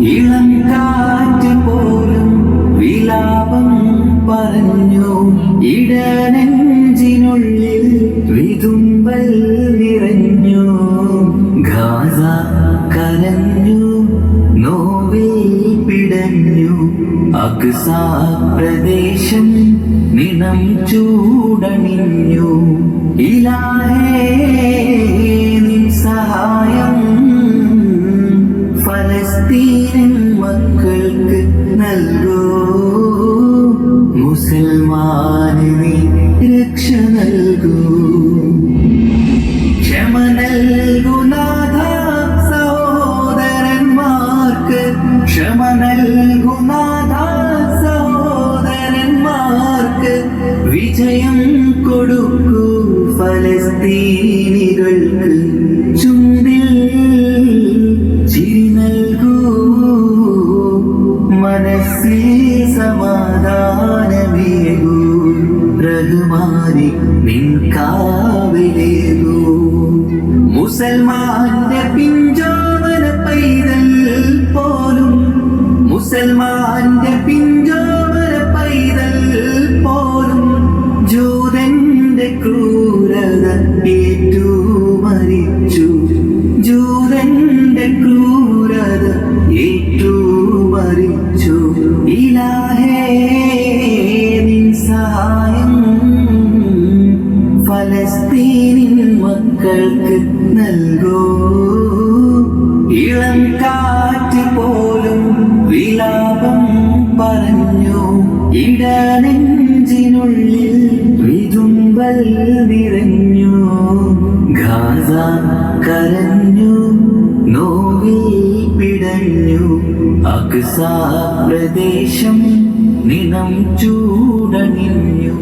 ഇളം കാറ്റ് പോലും വിലാപം പറഞ്ഞു, ഇടനെഞ്ചിനുള്ളിൽ വിതുമ്പൽ നിറഞ്ഞു. ഗാസ കരഞ്ഞു, നോവിൽ പിടഞ്ഞു, അക്സ പ്രദേശം നിണം ചൂടണിഞ്ഞു. ഇലാഹേ നിൻ സഹായം ഫലസ്തീൻ മക്കൾക്ക് നൽകൂ. മുസൽമാന് നീ രക്ഷ നൽകൂ. ക്ഷമ നൽകൂ നാഥ സഹോദരന്മാർക്ക്, ക്ഷമ നൽകൂ നാഥ സഹോദരന്മാർക്ക്. വിജയം കൊടുക്കൂ ഫലസ്തീനികൾക്ക്. ചുണ്ടിൽ ചിരി നൽകൂ, മനസ്സിൽ സമാധാനമേകൂ. റഹ്മാനെ നിൻ കാവലേകൂ. മുസൽമാന്റെ പിഞ്ചോമന പൈതൽ പോലും, മുസൽമാന്റെ പിഞ്ചോമന പൈതൽ പോലും ജൂതന്റെ ക്രൂരത ഏറ്റു മരിച്ചു. ജൂതന്റെ ക്രൂരത ഏറ്റു മരിച്ചു. ഇലാഹേ നിൻ സഹായം ഫലസ്തീനിൻ മക്കൾക്ക് നൽകൂ. ഇളം കാറ്റ് പോലും വിലാപം പറഞ്ഞു, ഇടനെഞ്ചിനുള്ളിൽ വിതുമ്പൽ നിറഞ്ഞു. ഗാസ കരഞ്ഞു, നോവിൽ പിടഞ്ഞു, അക്സ പ്രദേശം നിണം ചൂടണിഞ്ഞു.